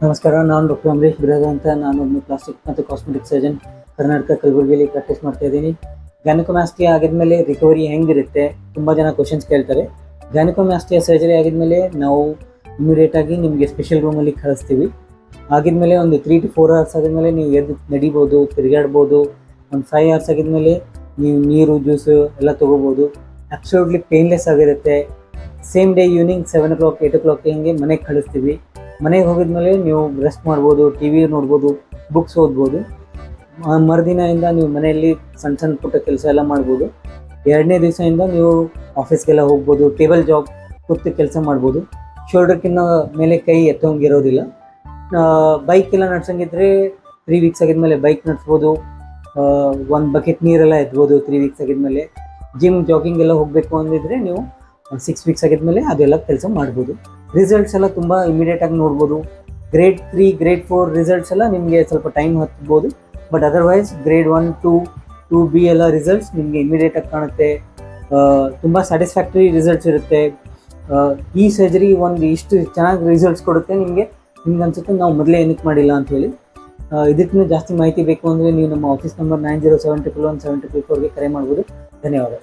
ನಮಸ್ಕಾರ, ನಾನು ಡಾಕ್ಟರ್ ಅಮರೀಶ್ ಬಿರಾದ ಅಂತ. ನಾನು ಒಬ್ಬ ಪ್ಲಾಸ್ಟಿಕ್ ಮತ್ತು ಕಾಸ್ಮೆಟಿಕ್ ಸರ್ಜನ್ ಕರ್ನಾಟಕ ಕಲಬುರಗಿಯಲ್ಲಿ ಪ್ರಾಕ್ಟೀಸ್ ಮಾಡ್ತಾ ಇದ್ದೀನಿ. ಗ್ಯಾನಕೋಮ್ಯಾಸ್ಟಿಯಾ ಆಗಿದ್ಮೇಲೆ ರಿಕವರಿ ಹೆಂಗಿರುತ್ತೆ, ತುಂಬ ಜನ ಕ್ವಶನ್ಸ್ ಕೇಳ್ತಾರೆ. ಗ್ಯಾನಕೋಮ್ಯಾಸ್ಟಿಯಾ ಸರ್ಜರಿ ಆಗಿದ್ಮೇಲೆ ನಾವು ಇಮಿಡಿಯೇಟಾಗಿ ನಿಮಗೆ ಸ್ಪೆಷಲ್ ರೂಮಲ್ಲಿ ಕಳಿಸ್ತೀವಿ. ಆಗಿದ್ಮೇಲೆ ಒಂದು 3 to 4 hours ಆಗಿದ್ಮೇಲೆ ನೀವು ಎದ್ದು ನಡಿಬೋದು, ತಿರುಗಾಡ್ಬೋದು. ಒಂದು 5 hours ಆಗಿದ್ಮೇಲೆ ನೀವು ನೀರು, ಜ್ಯೂಸು ಎಲ್ಲ ತೊಗೋಬೋದು. ಅಬ್ಸಲ್ಯೂಟ್ಲಿ ಪೇನ್ಲೆಸ್ ಆಗಿರುತ್ತೆ. Same day evening 7 o'clock 8 o'clock ಹಿಂಗೆ ಮನೆಗೆ ಕಳಿಸ್ತೀವಿ. ಮನೆಗೆ ಹೋಗಿದ್ಮೇಲೆ ನೀವು ರೆಸ್ಟ್ ಮಾಡ್ಬೋದು, ಟಿ ವಿ ನೋಡ್ಬೋದು, ಬುಕ್ಸ್ ಓದ್ಬೋದು. ಮರುದಿನದಿಂದ ನೀವು ಮನೆಯಲ್ಲಿ ಸಣ್ಣ ಪುಟ್ಟ ಕೆಲಸ ಎಲ್ಲ ಮಾಡ್ಬೋದು. 2ನೇ ದಿವಸದಿಂದ ನೀವು ಆಫೀಸ್ಗೆಲ್ಲ ಹೋಗ್ಬೋದು, ಟೇಬಲ್ ಜಾಬ್ ಕೂತು ಕೆಲಸ ಮಾಡ್ಬೋದು. ಶೋಲ್ಡರ್ಕಿನ್ನ ಮೇಲೆ ಕೈ ಎತ್ತೋಂಗಿರೋದಿಲ್ಲ. ಬೈಕ್ ಎಲ್ಲ ನಡ್ಸಂಗಿದ್ರೆ 3 weeks ಆಗಿದ್ಮೇಲೆ ಬೈಕ್ ನಡೆಸ್ಬೋದು. ಒಂದು ಬಕೆಟ್ ನೀರೆಲ್ಲ ಎತ್ಬೋದು 3 weeks ಆಗಿದ್ಮೇಲೆ. ಜಿಮ್, ಜಾಗಿಂಗ್ ಎಲ್ಲ ಹೋಗಬೇಕು ಅಂದಿದ್ರೆ ನೀವು 6 weeks ಆಗಿದ್ಮೇಲೆ ಅದೆಲ್ಲ ಕೆಲಸ ಮಾಡ್ಬೋದು. ರಿಸಲ್ಟ್ಸ್ ಎಲ್ಲ ತುಂಬ ಇಮಿಡಿಯೇಟಾಗಿ ನೋಡ್ಬೋದು. ಗ್ರೇಡ್ 3, ಗ್ರೇಡ್ 4 ರಿಸಲ್ಟ್ಸ್ ಎಲ್ಲ ನಿಮಗೆ ಸ್ವಲ್ಪ ಟೈಮ್ ಹತ್ಬೋದು. ಬಟ್ ಅದರ್ವೈಸ್ ಗ್ರೇಡ್ 1, 2, 2B ಎಲ್ಲ ರಿಸಲ್ಟ್ಸ್ ನಿಮಗೆ ಇಮಿಡಿಯೇಟಾಗಿ ಕಾಣುತ್ತೆ. ತುಂಬ ಸ್ಯಾಟಿಸ್ಫ್ಯಾಕ್ಟರಿ ರಿಸಲ್ಟ್ಸ್ ಇರುತ್ತೆ. ಈ ಸರ್ಜರಿ ಒಂದು ಇಷ್ಟು ಚೆನ್ನಾಗಿ ರಿಸಲ್ಟ್ಸ್ ಕೊಡುತ್ತೆ ನಿಮಗೆ ಅನ್ಸುತ್ತೆ ನಾವು ಮೊದಲೇ ಏನಕ್ಕೆ ಮಾಡಿಲ್ಲ ಅಂಥೇಳಿ. ಇದಕ್ಕಿಂತ ಜಾಸ್ತಿ ಮಾಹಿತಿ ಬೇಕು ಅಂದರೆ ನೀವು ನಮ್ಮ ಆಫೀಸ್ ನಂಬರ್ 9072117244ಗೆ ಕರೆ ಮಾಡ್ಬೋದು. ಧನ್ಯವಾದ.